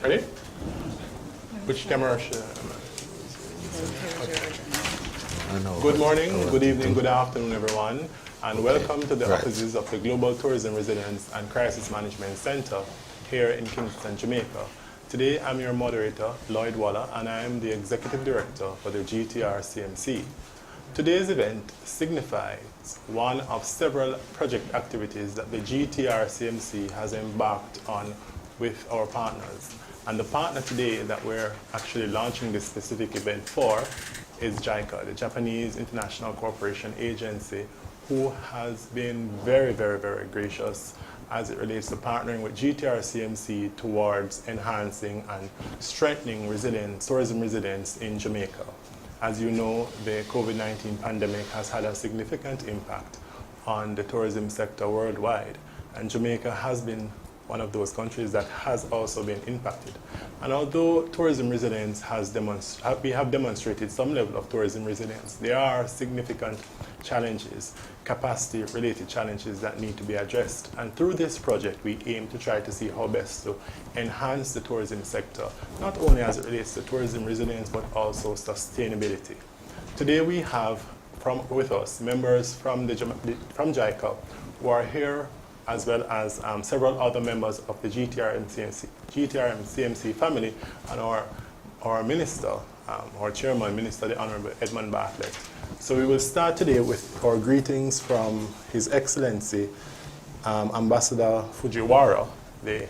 Ready? Which camera should Good morning, good evening, good afternoon, everyone, and welcome to the offices of the Global Tourism Resilience and Crisis Management Center here in Kingston, Jamaica. Today, I'm your moderator, Lloyd Waller, and I am the Executive Director for the GTR CMC. Today's event signifies one of several project activities that the GTR CMC has embarked on with our partners. And the partner today that we're actually launching this specific event for is JICA, the Japanese International Cooperation Agency, who has been very, very, very gracious as it relates to partnering with GTR CMC towards enhancing and strengthening resilience, tourism resilience in Jamaica. As you know, the COVID-19 pandemic has had a significant impact on the tourism sector worldwide, and Jamaica has been one of those countries that has also been impacted. And although tourism resilience we have demonstrated some level of tourism resilience, there are significant challenges, capacity-related challenges that need to be addressed. And through this project, we aim to try to see how best to enhance the tourism sector, not only as it relates to tourism resilience, but also sustainability. Today we have with us members from JICA who are here, as well as several other members of the GTR CMC family, and our minister, our chairman, Minister the Honorable Edmund Bartlett. So we will start today with our greetings from His Excellency Ambassador Fujiwara, the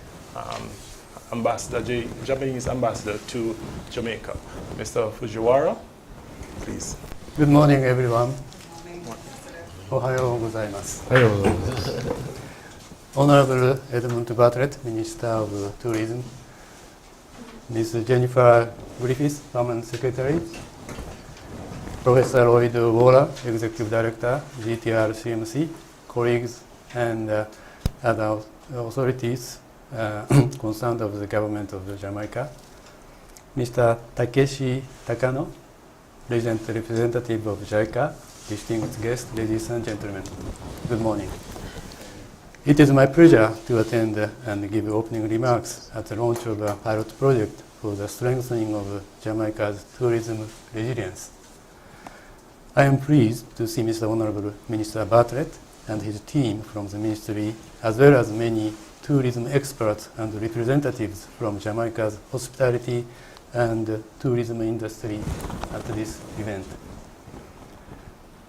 Japanese ambassador to Jamaica. Mr. Fujiwara, please. Good morning, everyone. Ohayou gozaimasu. Honorable Edmund Bartlett, Minister of Tourism, Ms. Jennifer Griffiths, Permanent Secretary, Professor Lloyd Waller, Executive Director, GTR CMC, colleagues and other authorities concerned of the government of Jamaica, Mr. Takeshi Takano, Regent Representative of JICA, distinguished guests, ladies and gentlemen, good morning. It is my pleasure to attend and give opening remarks at the launch of a pilot project for the strengthening of Jamaica's tourism resilience. I am pleased to see Mr. Honorable Minister Bartlett and his team from the ministry, as well as many tourism experts and representatives from Jamaica's hospitality and tourism industry at this event.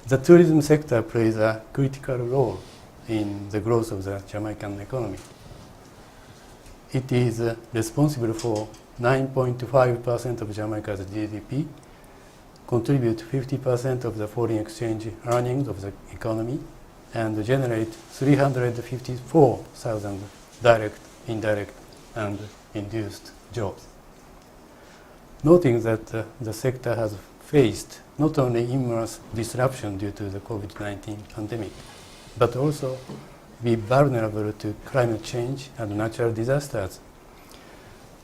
The tourism sector plays a critical role in the growth of the Jamaican economy. It is responsible for 9.5% of Jamaica's GDP, contribute 50% of the foreign exchange earnings of the economy, and generate 354,000 direct, indirect, and induced jobs. Noting that the sector has faced not only immense disruption due to the COVID-19 pandemic, but also be vulnerable to climate change and natural disasters.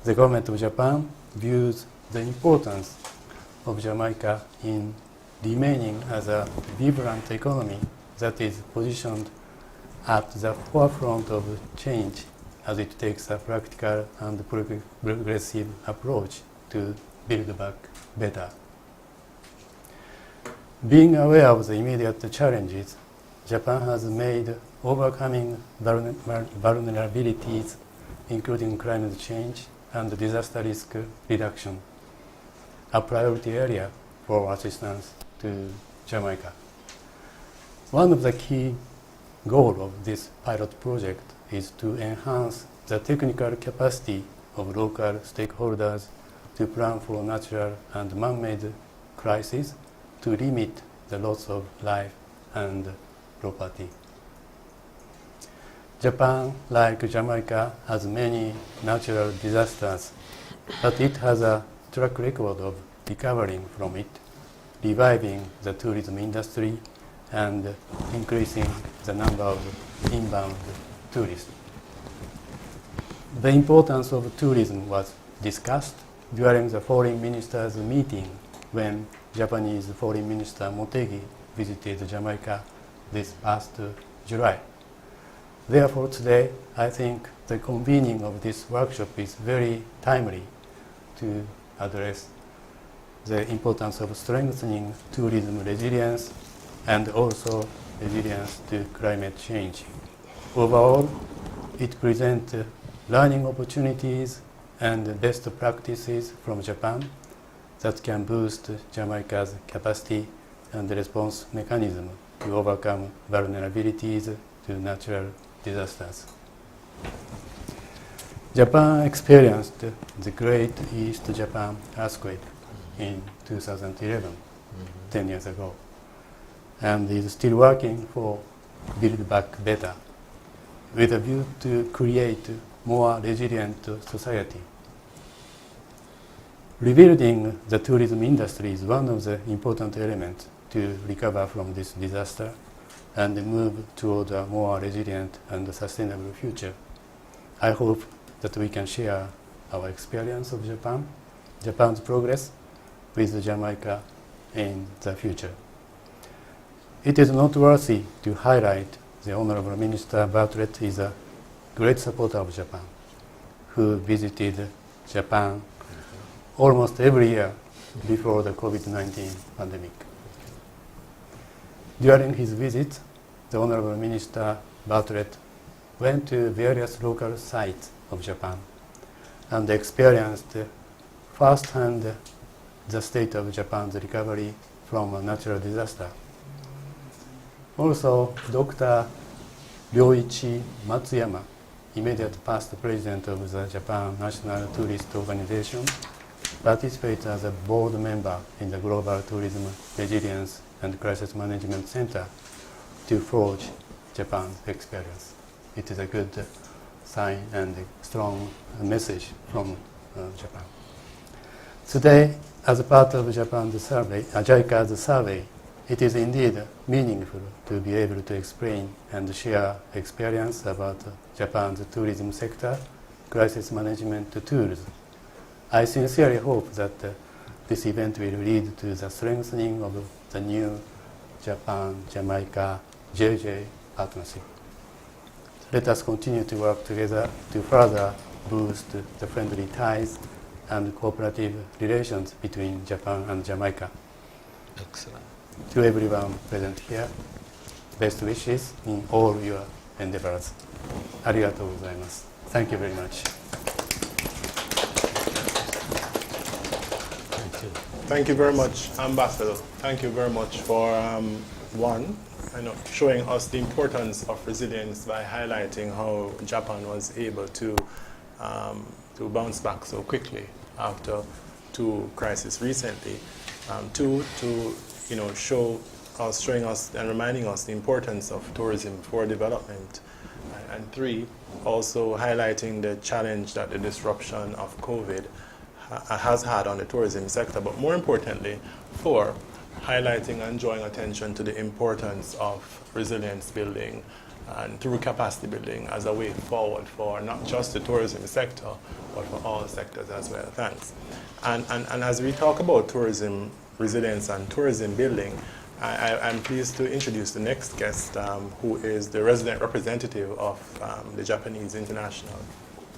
The government of Japan views the importance of Jamaica in remaining as a vibrant economy that is positioned at the forefront of change as it takes a practical and progressive approach to build back better. Being aware of the immediate challenges, Japan has made overcoming vulnerabilities, including climate change and disaster risk reduction, a priority area for assistance to Jamaica. One of the key goals of this pilot project is to enhance the technical capacity of local stakeholders to plan for natural and man-made crises to limit the loss of life and property. Japan, like Jamaica, has many natural disasters, but it has a track record of recovering from it, reviving the tourism industry, and increasing the number of inbound tourists. The importance of tourism was discussed during the foreign ministers' meeting when Japanese Foreign Minister Motegi visited Jamaica this past July. Therefore, today, I think the convening of this workshop is very timely to address the importance of strengthening tourism resilience and also resilience to climate change. Overall, it presents learning opportunities and best practices from Japan that can boost Jamaica's capacity and response mechanism to overcome vulnerabilities to natural disasters. Japan experienced the Great East Japan earthquake in 2011, 10 years ago, and is still working for Build Back Better with a view to create more resilient society. Rebuilding the tourism industry is one of the important elements to recover from this disaster and move toward a more resilient and sustainable future. I hope that we can share our experience of Japan's progress with Jamaica in the future. It is noteworthy to highlight the Honorable Minister Bartlett is a great supporter of Japan, who visited Japan almost every year before the COVID-19 pandemic. During his visit, the Honorable Minister Bartlett went to various local sites of Japan and experienced firsthand the state of Japan's recovery from a natural disaster. Also, Dr. Ryoichi Matsuyama, immediate past president of the Japan National Tourist Organization, participated as a board member in the Global Tourism Resilience and Crisis Management Center to forge Japan's experience. It is a good sign and a strong message from Japan. Today, as a part of Japan's survey, JICA's survey, it is indeed meaningful to be able to explain and share experience about Japan's tourism sector, crisis management tools. I sincerely hope that this event will lead to the strengthening of the new Japan-Jamaica JJ partnership. Let us continue to work together to further boost the friendly ties and cooperative relations between Japan and Jamaica. Excellent. To everyone present here, best wishes in all your endeavors. Arigatou gozaimasu. Thank you very much. Thank you. Thank you very much, Ambassador. Thank you very much for showing us the importance of resilience by highlighting how Japan was able to bounce back so quickly after two crises recently. Two, to show us, showing us and reminding us the importance of tourism for development. And three, also highlighting the challenge that the disruption of COVID has had on the tourism sector, but more importantly, four, highlighting and drawing attention to the importance of resilience building and through capacity building as a way forward for not just the tourism sector, but for all sectors as well. Thanks. And as we talk about tourism resilience and tourism building, I'm pleased to introduce the next guest, who is the resident representative of the Japanese International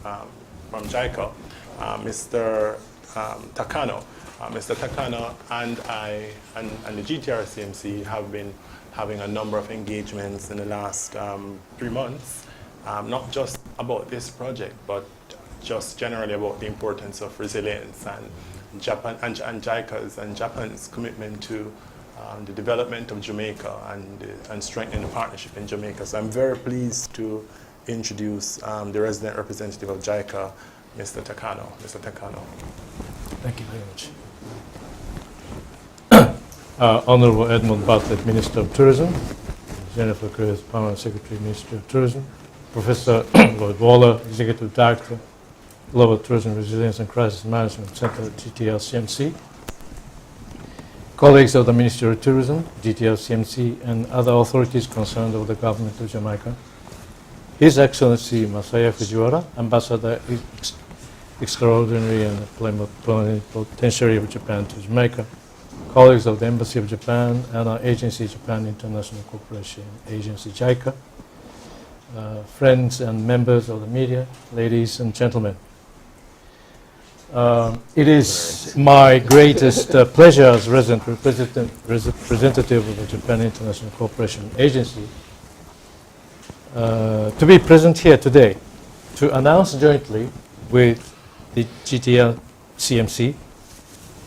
from JICA, Mr. Takano. Mr. Takano and I and the GTRCMC have been having a number of engagements in the last 3 months, not just about this project, but just generally about the importance of resilience and Japan and JICA's and Japan's commitment to the development of Jamaica and strengthening the partnership in Jamaica. So I'm very pleased to introduce the resident representative of JICA, Mr. Takano. Mr. Takano. Thank you very much. Honorable Edmund Bartlett, Minister of Tourism, Jennifer Cruz, Permanent Secretary, Ministry of Tourism, Professor Lloyd Waller, Executive Director, Global Tourism Resilience and Crisis Management Center at GTRCMC, colleagues of the Ministry of Tourism, GTRCMC, and other authorities concerned with the Government of Jamaica, His Excellency Masaya Fujiwara, Ambassador Extraordinary and Plenipotentiary of Japan to Jamaica, colleagues of the Embassy of Japan and our agency, Japan International Cooperation Agency, JICA, friends and members of the media, ladies and gentlemen. It is my greatest pleasure as resident representative of the Japan International Cooperation Agency to be present here today to announce jointly with the GTR CMC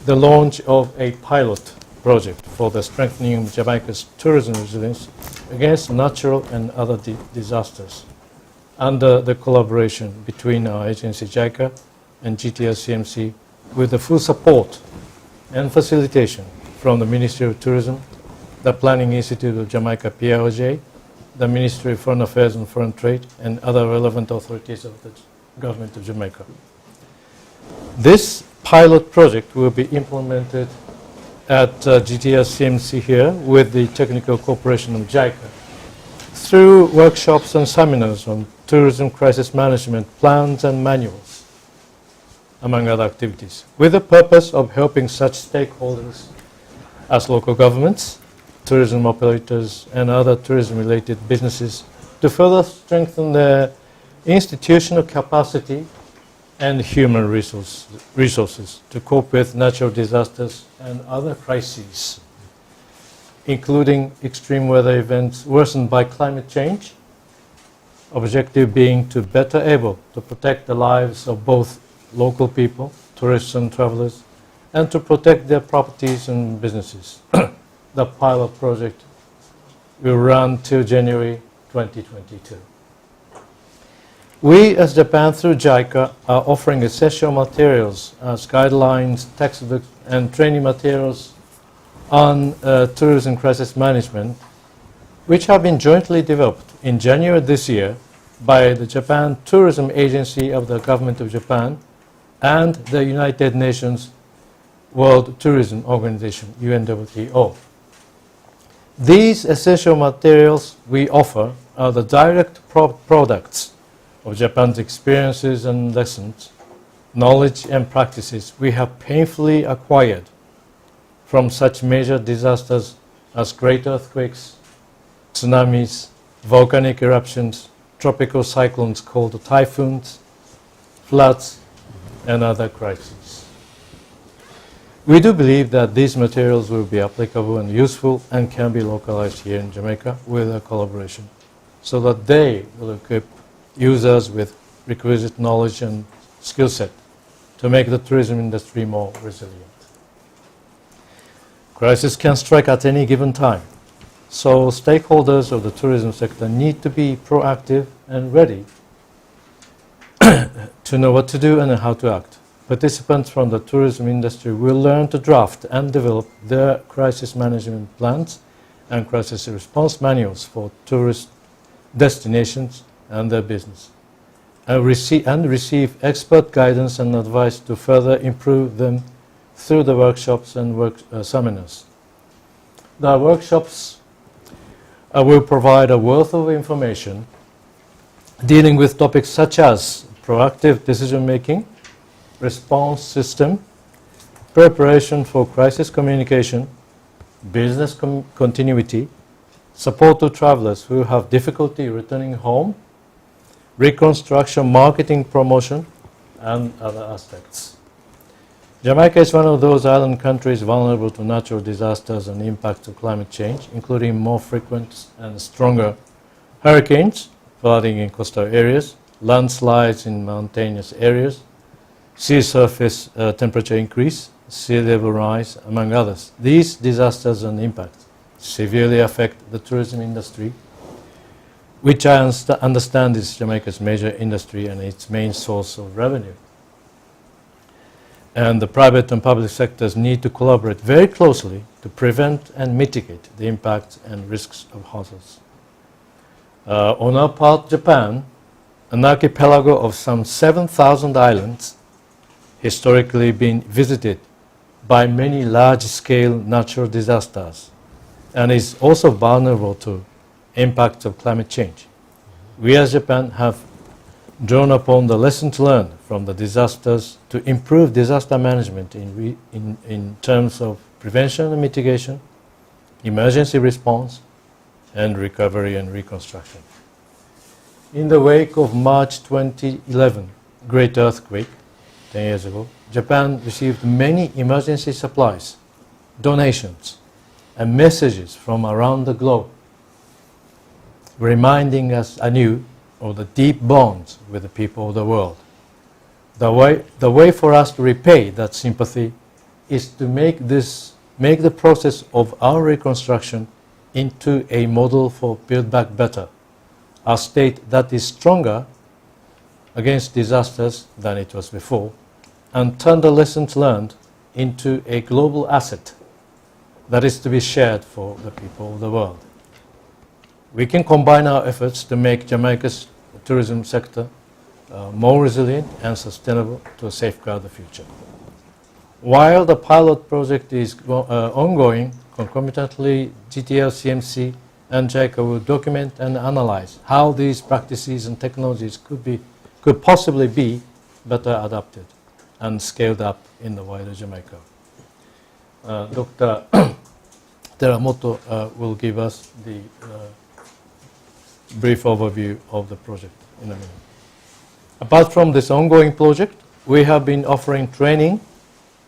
the launch of a pilot project for the strengthening of Jamaica's tourism resilience against natural and other disasters under the collaboration between our agency JICA and GTR CMC with the full support and facilitation from the Ministry of Tourism, the Planning Institute of Jamaica PRJ, the Ministry of Foreign Affairs and Foreign Trade, and other relevant authorities of the Government of Jamaica. This pilot project will be implemented at GTR CMC here with the technical cooperation of JICA through workshops and seminars on tourism crisis management plans and manuals, among other activities, with the purpose of helping such stakeholders as local governments, tourism operators, and other tourism-related businesses to further strengthen their institutional capacity and human resources to cope with natural disasters and other crises, including extreme weather events worsened by climate change, objective being to better able to protect the lives of both local people, tourists and travelers, and to protect their properties and businesses. The pilot project will run till January 2022. We, as Japan, through JICA, are offering essential materials as guidelines, textbooks, and training materials on tourism crisis management, which have been jointly developed in January this year by the Japan Tourism Agency of the Government of Japan and the United Nations World Tourism Organization, UNWTO. These essential materials we offer are the direct products of Japan's experiences and lessons, knowledge and practices we have painfully acquired from such major disasters as great earthquakes, tsunamis, volcanic eruptions, tropical cyclones called typhoons, floods, and other crises. We do believe that these materials will be applicable and useful and can be localized here in Jamaica with a collaboration so that they will equip users with requisite knowledge and skill set to make the tourism industry more resilient. Crisis can strike at any given time, so stakeholders of the tourism sector need to be proactive and ready to know what to do and how to act. Participants from the tourism industry will learn to draft and develop their crisis management plans and crisis response manuals for tourist destinations and their business, and receive expert guidance and advice to further improve them through the workshops and seminars. The workshops will provide a wealth of information dealing with topics such as proactive decision-making, response system, preparation for crisis communication, business continuity, support to travelers who have difficulty returning home, reconstruction, marketing, promotion, and other aspects. Jamaica is one of those island countries vulnerable to natural disasters and the impacts of climate change, including more frequent and stronger hurricanes, flooding in coastal areas, landslides in mountainous areas, sea surface temperature increase, sea level rise, among others. These disasters and impacts severely affect the tourism industry, which I understand is Jamaica's major industry and its main source of revenue. And the private and public sectors need to collaborate very closely to prevent and mitigate the impacts and risks of hazards. On our part, Japan, an archipelago of some 7,000 islands, historically been visited by many large-scale natural disasters, and is also vulnerable to impacts of climate change. We as Japan have drawn upon the lessons learned from the disasters to improve disaster management in terms of prevention and mitigation, emergency response, and recovery and reconstruction. In the wake of March 2011 great earthquake, 10 years ago, Japan received many emergency supplies, donations, and messages from around the globe, reminding us anew of the deep bonds with the people of the world. The way for us to repay that sympathy is to make the process of our reconstruction into a model for Build Back Better, a state that is stronger against disasters than it was before, and turn the lessons learned into a global asset that is to be shared for the people of the world. We can combine our efforts to make Jamaica's tourism sector more resilient and sustainable to safeguard the future. While the pilot project is ongoing, concomitantly GTL, CMC, and JICA will document and analyze how these practices and technologies could possibly be better adapted and scaled up in the wider Jamaica. Dr. Teramoto will give us the brief overview of the project in a minute. Apart from this ongoing project, we have been offering training,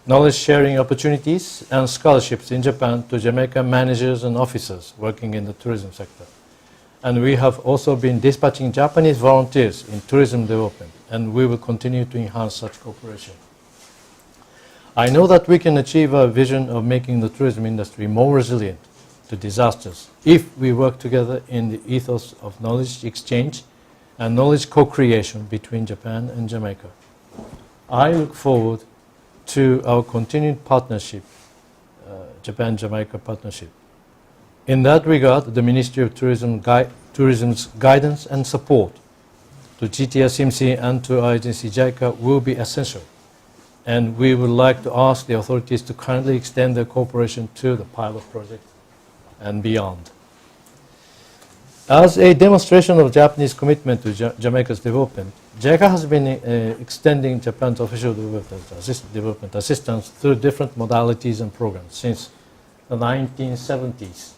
knowledge sharing opportunities, and scholarships in Japan to Jamaican managers and officers working in the tourism sector. And we have also been dispatching Japanese volunteers in tourism development, and we will continue to enhance such cooperation. I know that we can achieve our vision of making the tourism industry more resilient to disasters if we work together in the ethos of knowledge exchange and knowledge co-creation between Japan and Jamaica. I look forward to our continued partnership, Japan-Jamaica partnership. In that regard, the Ministry of Tourism's guidance and support to GTSMC and to our agency JICA will be essential. And we would like to ask the authorities to kindly extend their cooperation to the pilot project and beyond. As a demonstration of Japanese commitment to Jamaica's development, JICA has been extending Japan's official development assistance through different modalities and programs since the 1970s.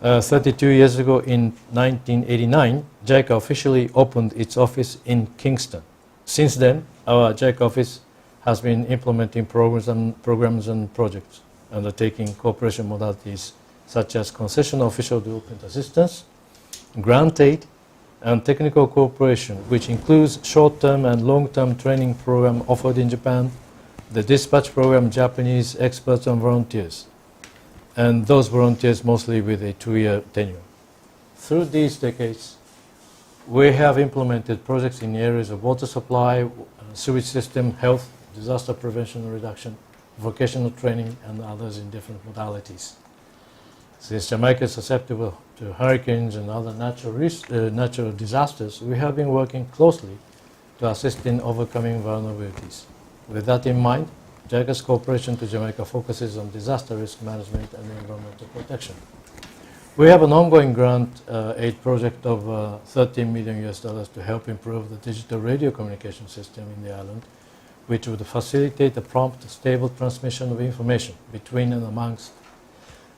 32 years ago, in 1989, JICA officially opened its office in Kingston. Since then, our JICA office has been implementing programs and projects, undertaking cooperation modalities such as concessional official development assistance, grant aid, and technical cooperation, which includes short-term and long-term training program offered in Japan, the dispatch program Japanese experts and volunteers, and those volunteers mostly with a 2-year tenure. Through these decades, we have implemented projects in areas of water supply, sewage system, health, disaster prevention and reduction, vocational training, and others in different modalities. Since Jamaica is susceptible to hurricanes and other natural disasters, we have been working closely to assist in overcoming vulnerabilities. With that in mind, JICA's cooperation to Jamaica focuses on disaster risk management and environmental protection. We have an ongoing grant aid project of $13 million to help improve the digital radio communication system in the island, which would facilitate the prompt, stable transmission of information between and amongst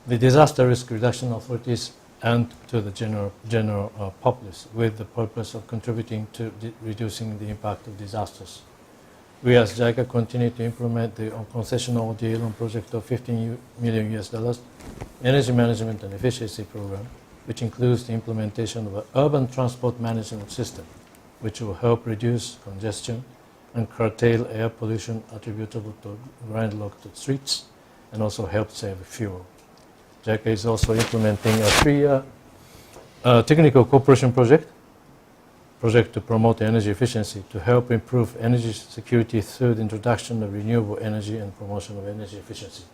the disaster risk reduction authorities and to the general populace, with the purpose of contributing to reducing the impact of disasters. We as JICA continue to implement the concessional deal on project of $15 million energy management and efficiency program, which includes the implementation of an urban transport management system, which will help reduce congestion and curtail air pollution attributable to landlocked streets, and also help save fuel. JICA is also implementing a 3-year technical cooperation project to promote energy efficiency to help improve energy security through the introduction of renewable energy and promotion of energy efficiency.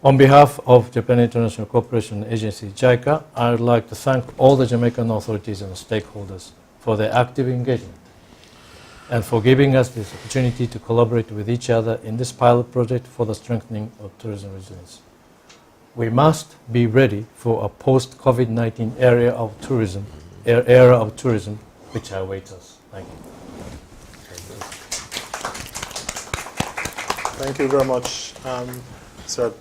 On behalf of Japan International Cooperation Agency, JICA, I would like to thank all the Jamaican authorities and stakeholders for their active engagement and for giving us this opportunity to collaborate with each other in this pilot project for the strengthening of tourism resilience. We must be ready for a post-COVID-19 era of tourism, which awaits us. Thank you. Thank you very much, Sir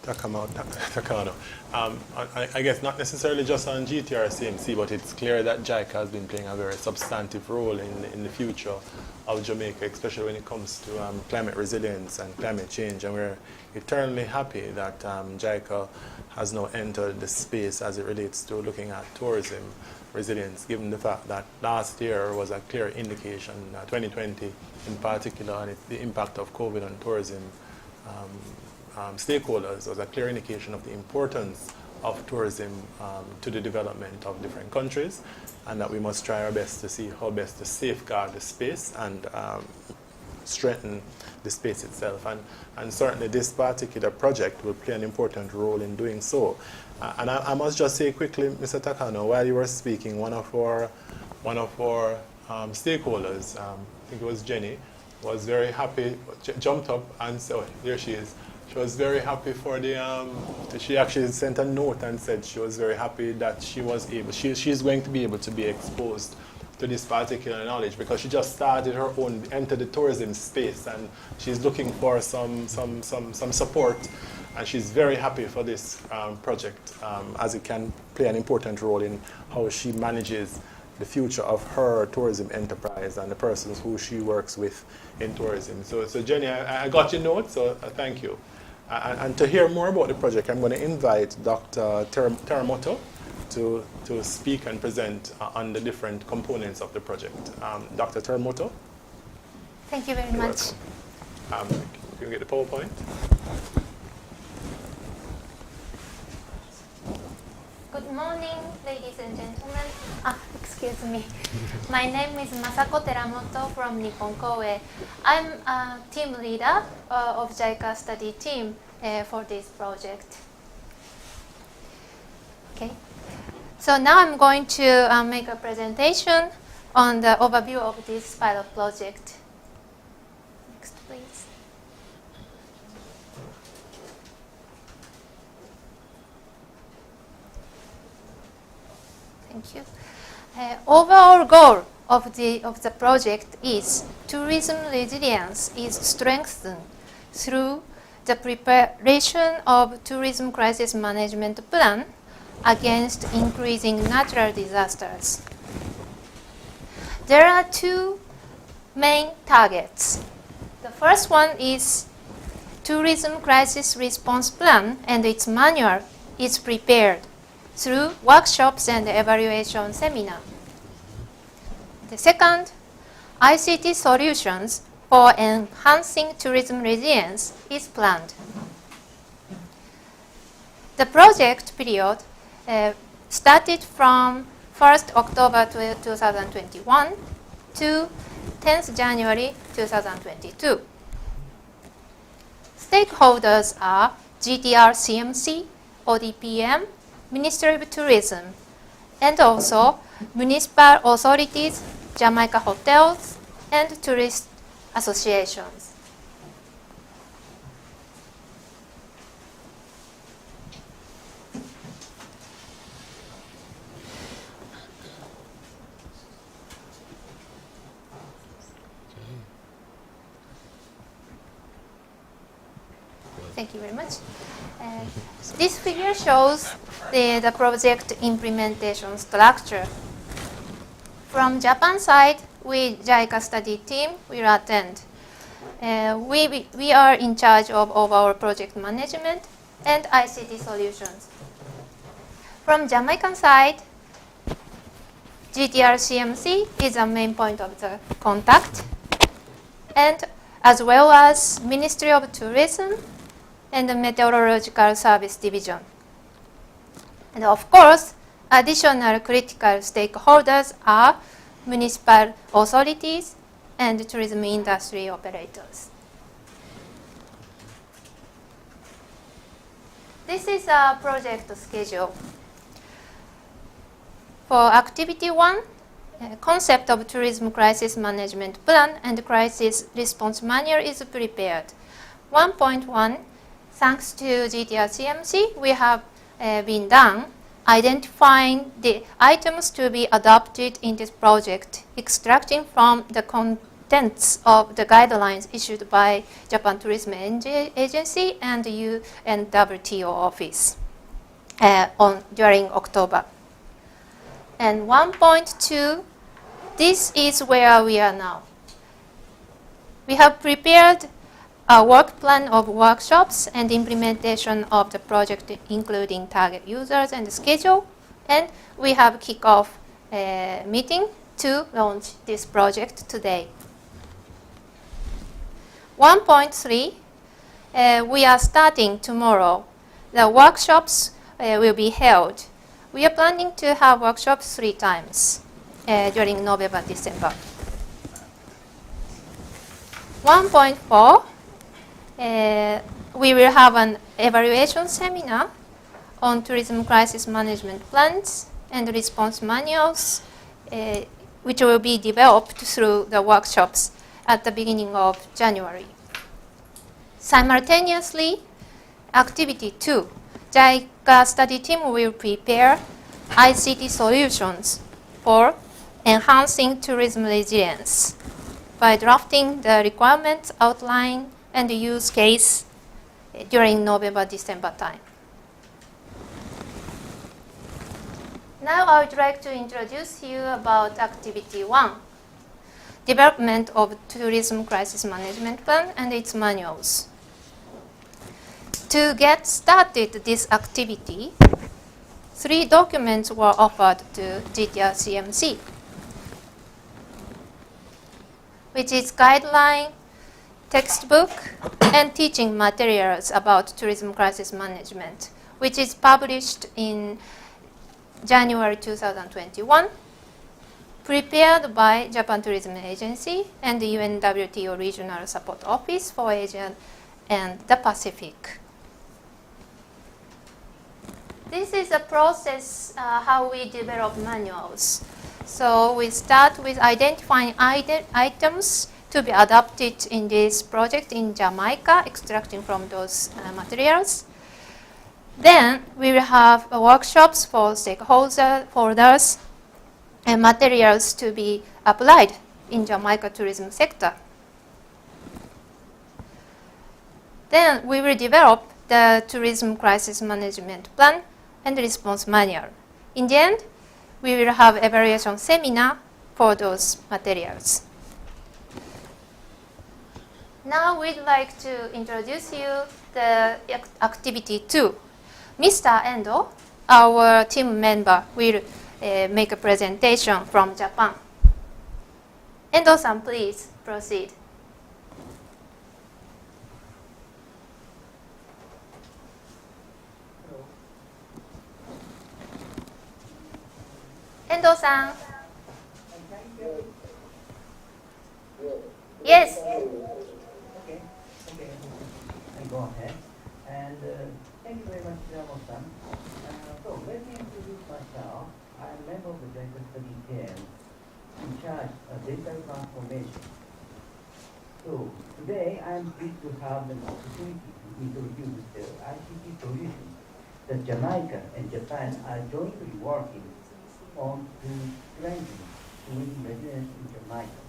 Takano. I guess not necessarily just on GTR CMC, but it's clear that JICA has been playing a very substantive role in the future of Jamaica, especially when it comes to climate resilience and climate change. And we're eternally happy that JICA has now entered the space as it relates to looking at tourism resilience, given the fact that last year was a clear indication, 2020 in particular, and the impact of COVID on tourism stakeholders was a clear indication of the importance of tourism to the development of different countries, and that we must try our best to see how best to safeguard the space and strengthen the space itself. And certainly this particular project will play an important role in doing so. And I must just say quickly, Mr. Takano, while you were speaking, one of our stakeholders, I think it was Jenny, was very happy, jumped up and said, oh, there she is. She was very happy for the, she actually sent a note and said she was very happy that she was able, she's going to be able to be exposed to this particular knowledge because she just started her own, entered the tourism space, and she's looking for some support, and she's very happy for this project as it can play an important role in how she manages the future of her tourism enterprise and the persons who she works with in tourism. So Jenny, I got your note, so thank you. And to hear more about the project, I'm going to invite Dr. Teramoto to speak and present on the different components of the project. Dr. Teramoto? Thank you very much. Welcome. You can get the PowerPoint. Good morning, ladies and gentlemen. Excuse me. My name is Masako Teramoto from Nippon Koei. I'm a team leader of JICA study team for this project. Okay. So now I'm going to make a presentation on the overview of this pilot project. Next, please. Thank you. Overall goal of the project is tourism resilience is strengthened through the preparation of tourism crisis management plan against increasing natural disasters. There are two main targets. The first one is tourism crisis response plan, and its manual is prepared through workshops and evaluation seminar. The second, ICT solutions for enhancing tourism resilience is planned. The project period started from 1st October 2021 to 10th January 2022. Stakeholders are GTR CMC, ODPM, Ministry of Tourism, and also municipal authorities, Jamaica hotels, and tourist associations. Thank you very much. This figure shows the project implementation structure. From Japan side, we JICA study team will attend. We are in charge of our project management and ICT solutions. From Jamaican side, GTR CMC is a main point of the contact, and as well as Ministry of Tourism and the Meteorological Service Division. And of course, additional critical stakeholders are municipal authorities and tourism industry operators. This is a project schedule. For activity 1, concept of tourism crisis management plan and crisis response manual is prepared. 1.1, thanks to GTR CMC, we have been done identifying the items to be adopted in this project, extracting from the contents of the guidelines issued by Japan Tourism Agency and the UNWTO office during October. And 1.2, this is where we are now. We have prepared a work plan of workshops and implementation of the project, including target users and the schedule. And we have kick-off meeting to launch this project today. 1.3, we are starting tomorrow. The workshops will be held. We are planning to have workshops 3 times during November, December. 1.4, we will have an evaluation seminar on tourism crisis management plans and response manuals, which will be developed through the workshops at the beginning of January. Simultaneously, activity 2, JICA study team will prepare ICT solutions for enhancing tourism resilience by drafting the requirements outline and the use case during November-December time. Now I would like to introduce you about activity 1, development of tourism crisis management plan and its manuals. To get started this activity, 3 documents were offered to GTR CMC, which is guideline, textbook, and teaching materials about tourism crisis management, which is published in January 2021, prepared by Japan Tourism Agency and the UNWTO Regional Support Office for Asia and the Pacific. This is a process how we develop manuals. So we start with identifying items to be adopted in this project in Jamaica, extracting from those materials. Then we will have workshops for stakeholders and materials to be applied in Jamaica tourism sector. Then we will develop the tourism crisis management plan and response manual. In the end, we will have evaluation seminar for those materials. Now we'd like to introduce you the activity 2. Mr. Endo, our team member, will make a presentation from Japan. Endo-san, please proceed. Endo-san. Yes. Okay. And go ahead. And thank you very much, Yamamoto-san. So let me introduce myself. I'm a member of the JICA study team in charge of data transformation. So today I'm pleased to have an opportunity to introduce the ICT solutions that Jamaica and Japan are jointly working on to strengthen tourism resilience in Jamaica.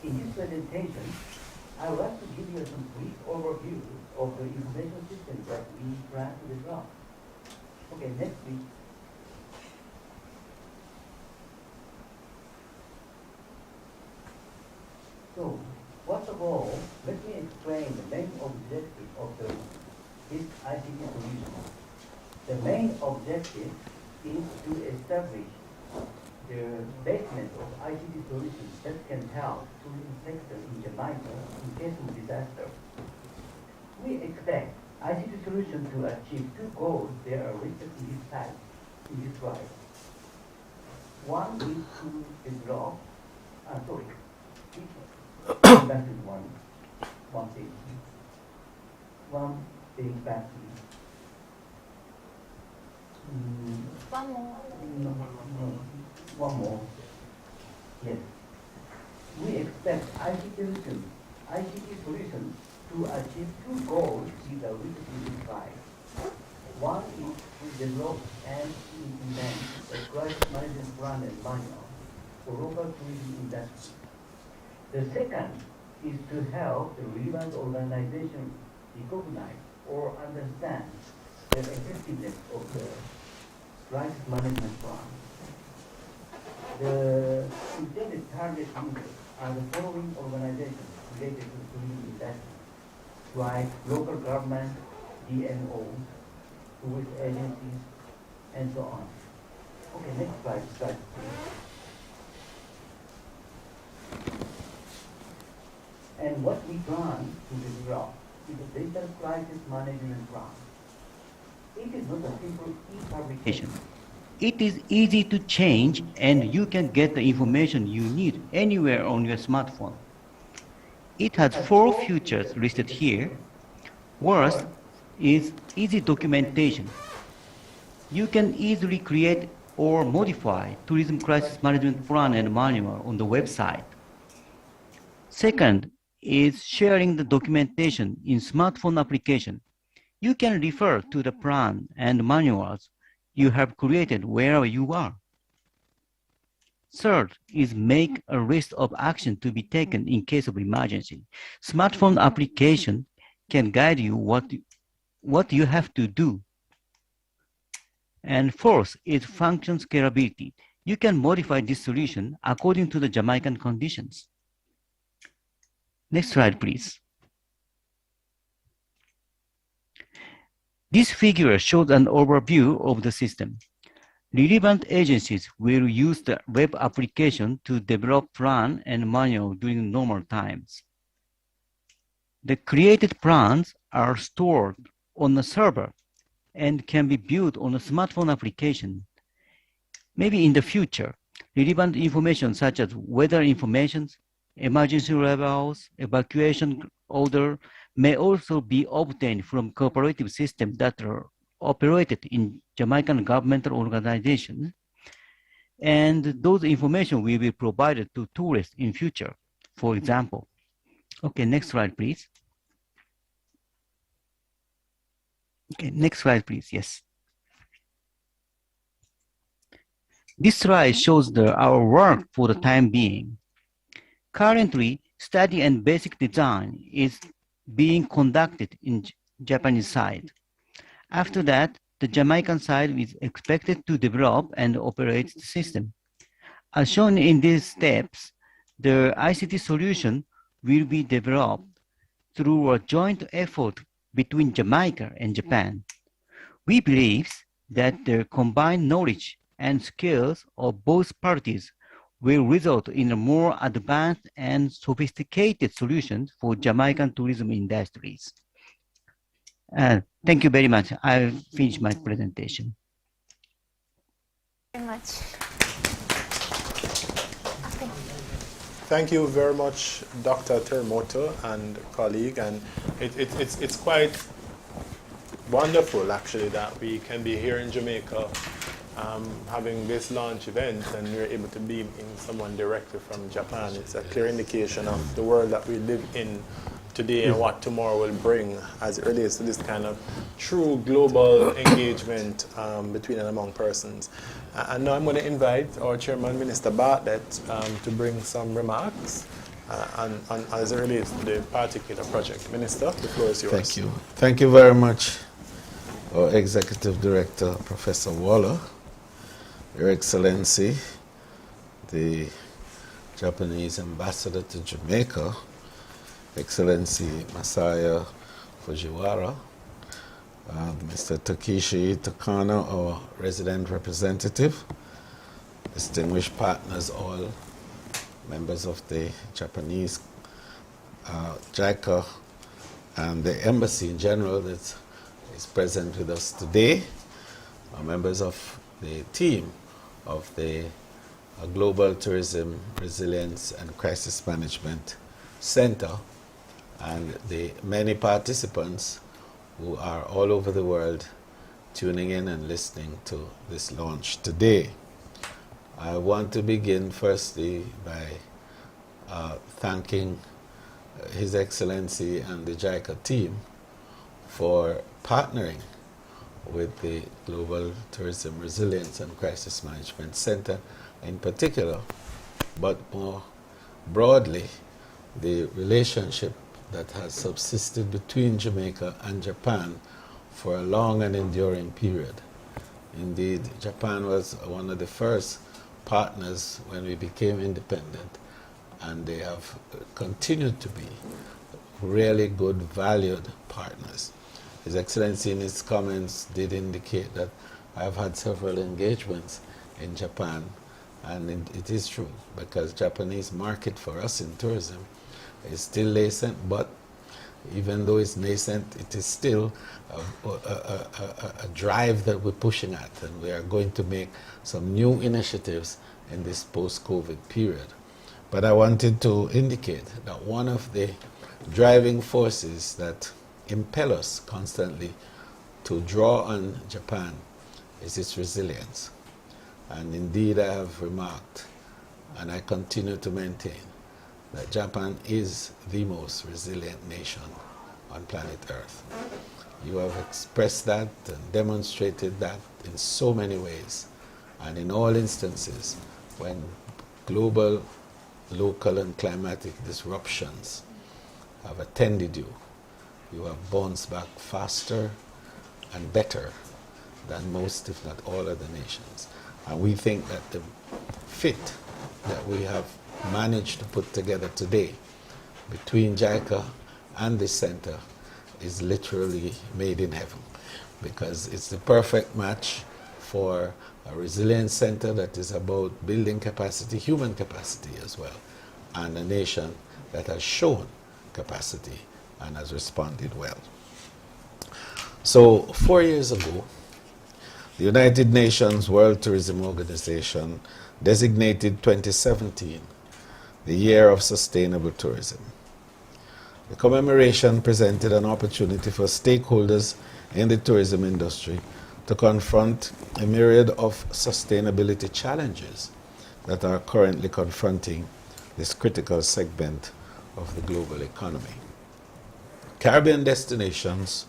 In this presentation, I would like to give you some brief overview of the information system that we plan to develop. Okay, next please. So, first of all, let me explain the main objective of this ICT solution. The main objective is to establish the basement of ICT solutions that can help tourism sector in Jamaica in case of disaster. We expect ICT solutions to achieve 2 goals that are listed in this slide. One is to develop, back to one thing. One thing back to One more. One more. Yes. We expect ICT solutions to achieve 2 goals with a written slide. One is to develop and implement a crisis management plan and manual for local tourism industry. The second is to help the relevant organization recognize or understand the effectiveness of the crisis management plan. The intended target users are the following organizations related to tourism industry, like local government, DNOs, tourist agencies, and so on. Okay, next slide, please. And what we plan to develop is a digital crisis management plan. It is not a simple e-publication. It is easy to change, and you can get the information you need anywhere on your smartphone. It has 4 features listed here. First is easy documentation. You can easily create or modify tourism crisis management plan and manual on the website. Second is sharing the documentation in smartphone application. You can refer to the plan and manuals you have created wherever you are. Third is make a list of action to be taken in case of emergency. Smartphone application can guide you what you have to do. And fourth is function scalability. You can modify this solution according to the Jamaican conditions. Next slide, please. This figure shows an overview of the system. Relevant agencies will use the web application to develop plan and manual during normal times. The created plans are stored on a server and can be viewed on a smartphone application. Maybe in the future, relevant information such as weather information, emergency levels, evacuation order may also be obtained from cooperative systems that are operated in Jamaican governmental organizations. And those information will be provided to tourists in future, for example. Okay, next slide, please. Okay, next slide, please, yes. This slide shows our work for the time being. Currently, study and basic design is being conducted in Japanese side. After that, the Jamaican side is expected to develop and operate the system. As shown in these steps, the ICT solution will be developed through a joint effort between Jamaica and Japan. We believe that the combined knowledge and skills of both parties will result in a more advanced and sophisticated solutions for Jamaican tourism industries. Thank you very much. I've finished my presentation. Very much. Okay. Thank you very much, Dr. Terremoto and colleague. And it's quite wonderful, actually, that we can be here in Jamaica having this launch event, and we're able to beam in someone directly from Japan. It's a clear indication of the world that we live in today and what tomorrow will bring as it relates to this kind of true global engagement between and among persons. And now I'm going to invite our Chairman, Minister Bartlett, to bring some remarks as it relates to the particular project. Minister, the floor is yours. Thank you. Thank you very much, our Executive Director, Professor Waller, Your Excellency, the Japanese Ambassador to Jamaica, Excellency Masaya Fujiwara, Mr. Takeshi Takano, our resident representative, distinguished partners, all members of the Japanese JICA and the embassy in general that is present with us today, members of the team of the Global Tourism Resilience and Crisis Management Center, and the many participants who are all over the world tuning in and listening to this launch today. I want to begin firstly by thanking His Excellency and the JICA team for partnering with the Global Tourism Resilience and Crisis Management Center in particular, but more broadly the relationship that has subsisted between Jamaica and Japan for a long and enduring period. Indeed, Japan was one of the first partners when we became independent, and they have continued to be really good, valued partners. His Excellency in his comments did indicate that I have had several engagements in Japan, and it is true, because Japanese market for us in tourism is still nascent, but even though it's nascent, it is still a drive that we're pushing at, and we are going to make some new initiatives in this post-COVID period. But I wanted to indicate that one of the driving forces that impel us constantly to draw on Japan is its resilience. And indeed, I have remarked, and I continue to maintain, that Japan is the most resilient nation on planet Earth. You have expressed that and demonstrated that in so many ways, and in all instances when global, local and climatic disruptions have attended you, you have bounced back faster and better than most, if not all, other nations. And we think that the fit that we have managed to put together today between JICA and the center is literally made in heaven, because it's the perfect match for a resilient center that is about building capacity, human capacity as well, and a nation that has shown capacity and has responded well. So 4 years ago, the United Nations World Tourism Organization designated 2017 the Year of Sustainable Tourism. The commemoration presented an opportunity for stakeholders in the tourism industry to confront a myriad of sustainability challenges that are currently confronting this critical segment of the global economy. Caribbean destinations,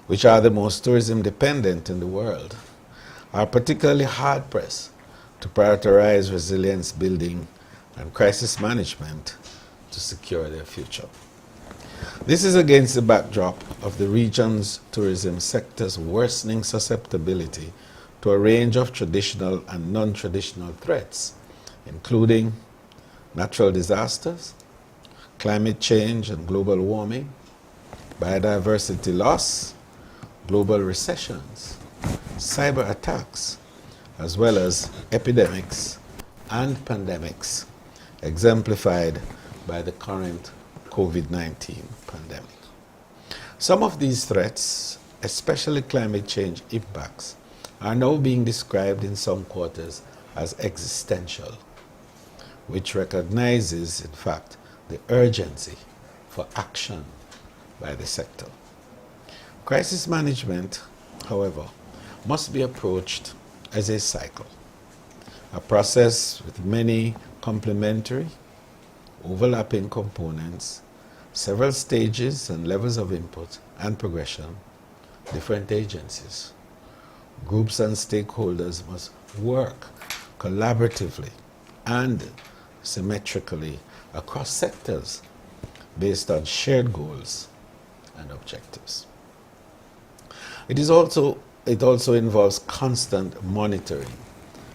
which are the most tourism dependent in the world, are particularly hard-pressed to prioritize resilience building and crisis management to secure their future. This is against the backdrop of the region's tourism sector's worsening susceptibility to a range of traditional and non-traditional threats, including natural disasters, climate change and global warming, biodiversity loss, global recessions, cyber attacks, as well as epidemics and pandemics, exemplified by the current COVID-19 pandemic. Some of these threats, especially climate change impacts, are now being described in some quarters as existential, which recognizes, in fact, the urgency for action by the sector. Crisis management, however, must be approached as a cycle, a process with many complementary, overlapping components, several stages and levels of input and progression, different agencies. Groups and stakeholders must work collaboratively and symmetrically across sectors based on shared goals and objectives. It also involves constant monitoring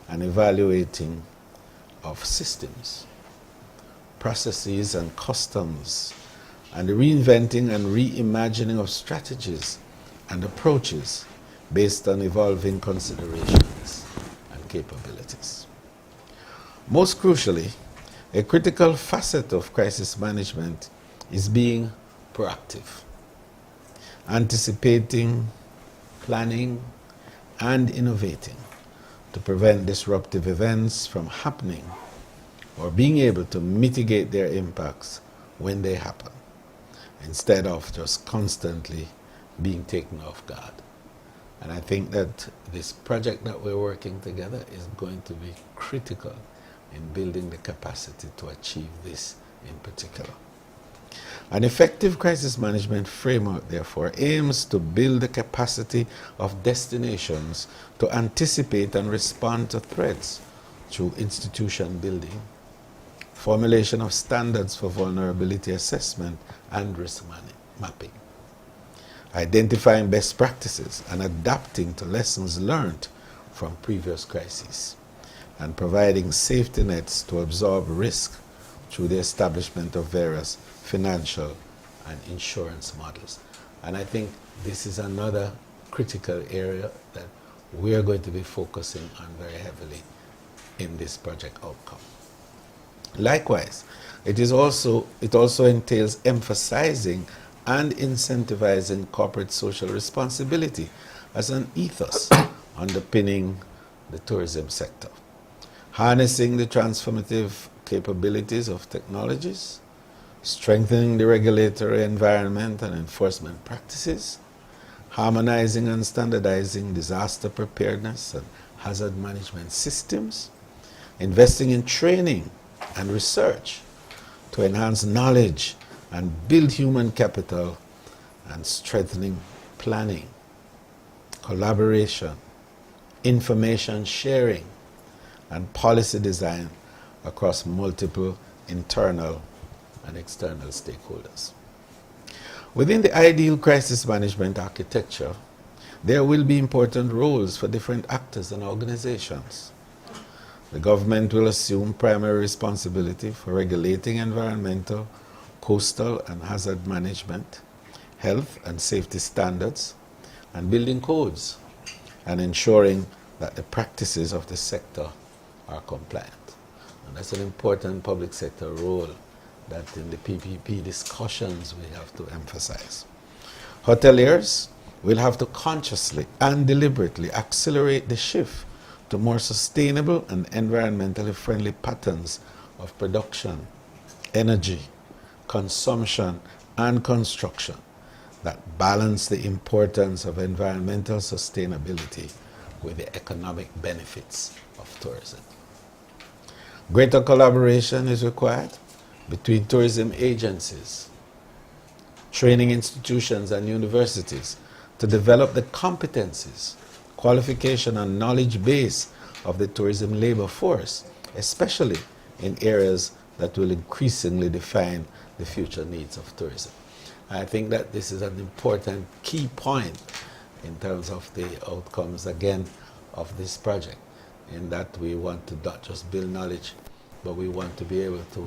and evaluating of systems, processes and customs, and the reinventing and reimagining of strategies and approaches based on evolving considerations and capabilities. Most crucially, a critical facet of crisis management is being proactive, anticipating, planning, and innovating to prevent disruptive events from happening or being able to mitigate their impacts when they happen, instead of just constantly being taken off guard. And I think that this project that we're working together is going to be critical in building the capacity to achieve this in particular. An effective crisis management framework, therefore, aims to build the capacity of destinations to anticipate and respond to threats through institution building, formulation of standards for vulnerability assessment and risk mapping, identifying best practices and adapting to lessons learned from previous crises, and providing safety nets to absorb risk through the establishment of various financial and insurance models. And I think this is another critical area that we are going to be focusing on very heavily in this project outcome. Likewise, it also entails emphasizing and incentivizing corporate social responsibility as an ethos underpinning the tourism sector, harnessing the transformative capabilities of technologies, strengthening the regulatory environment and enforcement practices, harmonizing and standardizing disaster preparedness and hazard management systems, investing in training and research to enhance knowledge and build human capital, and strengthening planning, collaboration, information sharing, and policy design across multiple internal and external stakeholders. Within the ideal crisis management architecture, there will be important roles for different actors and organizations. The government will assume primary responsibility for regulating environmental, coastal and hazard management, health and safety standards, and building codes, and ensuring that the practices of the sector are compliant. And that's an important public sector role that in the PPP discussions we have to emphasize. Hoteliers will have to consciously and deliberately accelerate the shift to more sustainable and environmentally friendly patterns of production, energy, consumption, and construction that balance the importance of environmental sustainability with the economic benefits of tourism. Greater collaboration is required between tourism agencies, training institutions, and universities to develop the competencies, qualification, and knowledge base of the tourism labor force, especially in areas that will increasingly define the future needs of tourism. I think that this is an important key point in terms of the outcomes, again, of this project, in that we want to not just build knowledge, but we want to be able to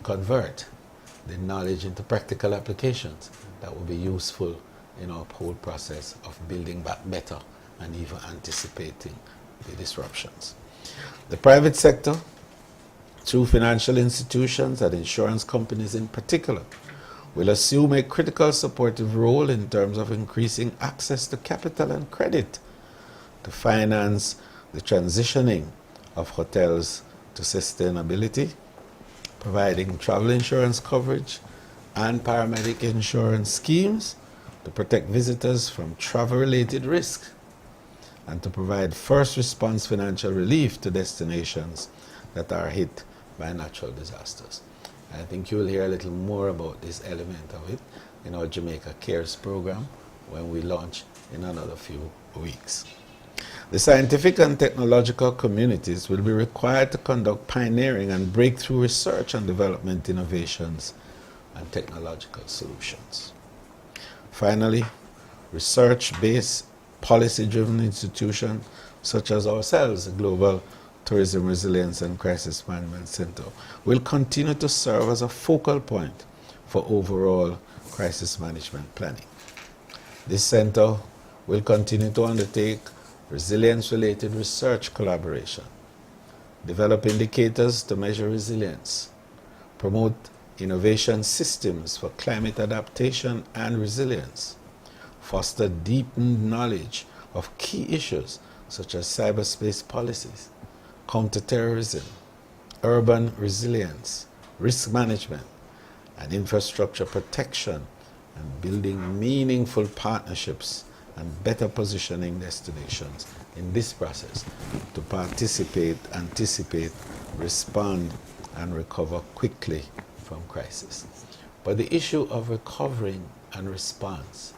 convert the knowledge into practical applications that will be useful in our whole process of building back better and even anticipating the disruptions. The private sector, through financial institutions and insurance companies in particular, will assume a critical supportive role in terms of increasing access to capital and credit to finance the transitioning of hotels to sustainability, providing travel insurance coverage and paramedic insurance schemes to protect visitors from travel-related risk, and to provide first response financial relief to destinations that are hit by natural disasters. I think you will hear a little more about this element of it in our Jamaica Cares program when we launch in another few weeks. The scientific and technological communities will be required to conduct pioneering and breakthrough research and development innovations and technological solutions. Finally, research-based, policy-driven institutions such as ourselves, the Global Tourism Resilience and Crisis Management Center, will continue to serve as a focal point for overall crisis management planning. This center will continue to undertake resilience-related research collaboration, develop indicators to measure resilience, promote innovation systems for climate adaptation and resilience, foster deepened knowledge of key issues such as cyberspace policies, counterterrorism, urban resilience, risk management, and infrastructure protection, and building meaningful partnerships and better positioning destinations in this process to participate, anticipate, respond, and recover quickly from crisis. But the issue of recovering and response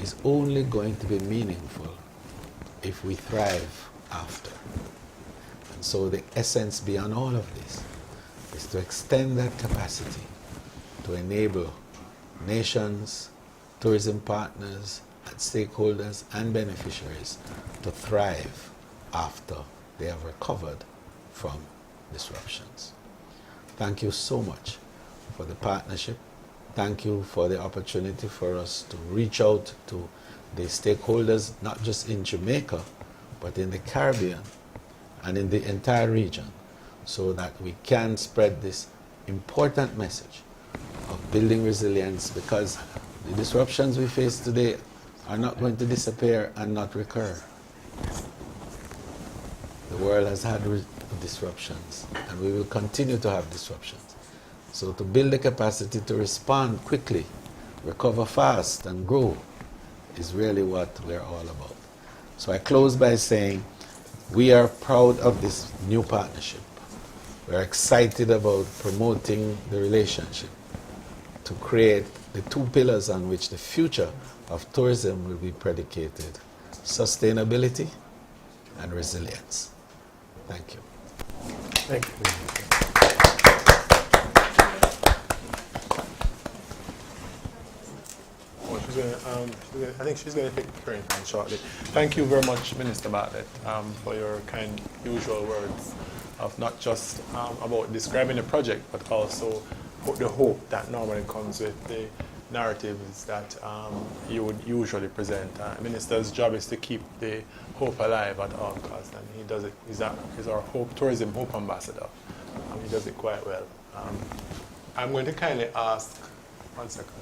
is only going to be meaningful if we thrive after. And so the essence beyond all of this is to extend that capacity to enable nations, tourism partners, and stakeholders and beneficiaries to thrive after they have recovered from disruptions. Thank you so much for the partnership. Thank you for the opportunity for us to reach out to the stakeholders, not just in Jamaica, but in the Caribbean and in the entire region, so that we can spread this important message of building resilience, because the disruptions we face today are not going to disappear and not recur. The world has had disruptions, and we will continue to have disruptions. So to build the capacity to respond quickly, recover fast, and grow is really what we're all about. So I close by saying we are proud of this new partnership. We're excited about promoting the relationship to create the two pillars on which the future of tourism will be predicated: sustainability and resilience. Thank you. Thank you. I think she's going to take Karen shortly. Thank you very much, Minister Bartlett, for your kind, usual words of not just about describing the project, but also the hope that normally comes with the narratives that you would usually present. Minister's job is to keep the hope alive at all costs, and he does it. He's our tourism hope ambassador. He does it quite well. I'm going to kindly ask, one second.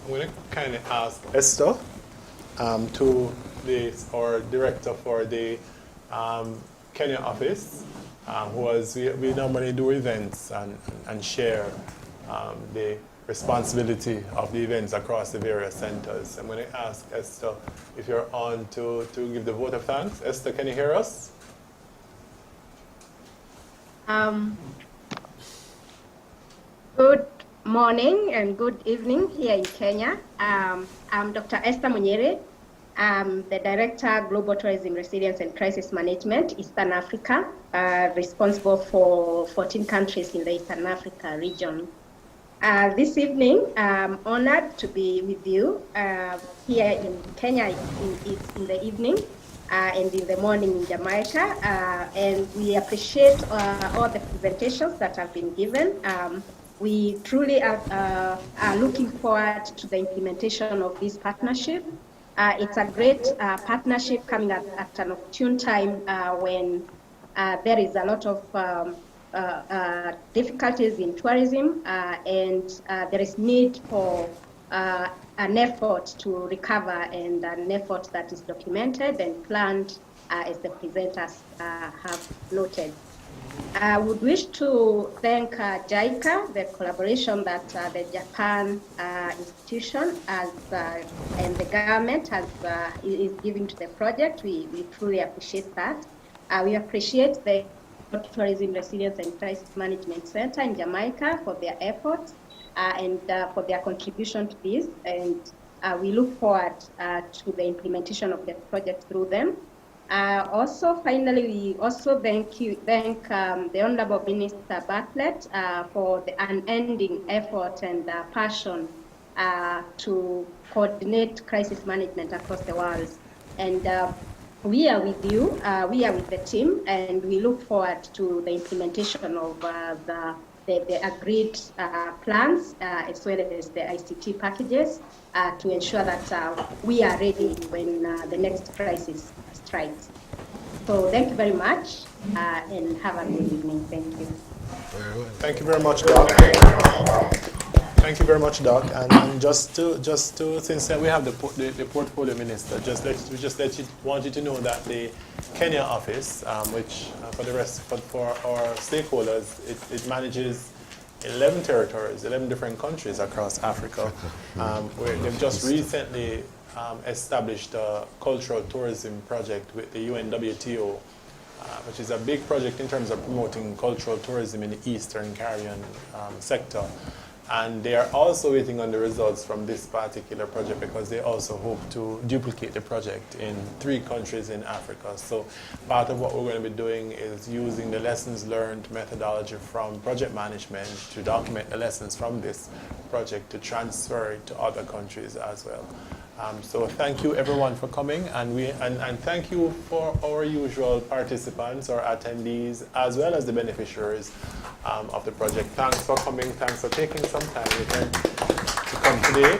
I'm going to kindly ask Esther, our director for the Kenya office, we normally do events and share the responsibility of the events across the various centers. I'm going to ask Esther if you're on to give the vote of thanks. Esther, can you hear us? Good morning and good evening here in Kenya. I'm Dr. Esther Munyere. I'm the Director, Global Tourism Resilience and Crisis Management, Eastern Africa, responsible for 14 countries in the Eastern Africa region. This evening, I'm honored to be with you here in Kenya. It's in the evening and in the morning in Jamaica. And we appreciate all the presentations that have been given. We truly are looking forward to the implementation of this partnership. It's a great partnership coming at an opportune time when there is a lot of difficulties in tourism and there is need for an effort to recover, and an effort that is documented and planned as the presenters have noted. I would wish to thank JICA, the collaboration that the Japan institution and the government is giving to the project. We truly appreciate that. We appreciate the Tourism Resilience and Crisis Management Center in Jamaica for their efforts and for their contribution to this. And we look forward to the implementation of the project through them. Also, finally, we also thank the Honorable Minister Bartlett for the unending effort and passion to coordinate crisis management across the world. And we are with you, we are with the team, and we look forward to the implementation of the agreed plans as well as the ICT packages to ensure that we are ready when the next crisis strikes. So thank you very much and have a good evening. Thank you. Thank you very much, Doc. Thank you very much, Doc. And just to since we have the portfolio minister, want you to know that the Kenya office, which for our stakeholders, it manages 11 territories, 11 different countries across Africa. Where they've just recently established a cultural tourism project with the UNWTO, which is a big project in terms of promoting cultural tourism in the Eastern Caribbean sector. And they are also waiting on the results from this particular project because they also hope to duplicate the project in 3 countries in Africa. So part of what we're going to be doing is using the lessons learned methodology from project management to document the lessons from this project to transfer it to other countries as well. So thank you everyone for coming, and thank you for our usual participants or attendees as well as the beneficiaries of the project. Thanks for coming, thanks for taking some time to come today.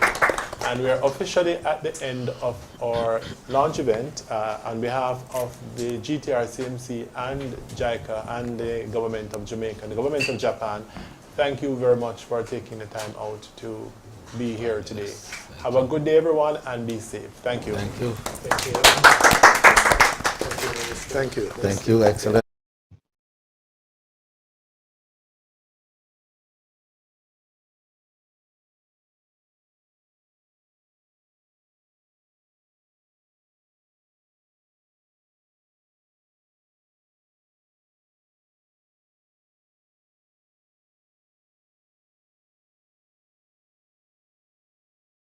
And we are officially at the end of our launch event. On behalf of the GTR CMC and JICA and the government of Jamaica and the government of Japan, thank you very much for taking the time out to be here today. Have a good day, everyone, and be safe. Thank you. Thank you. Thank you. Thank you. Thank you. Excellent.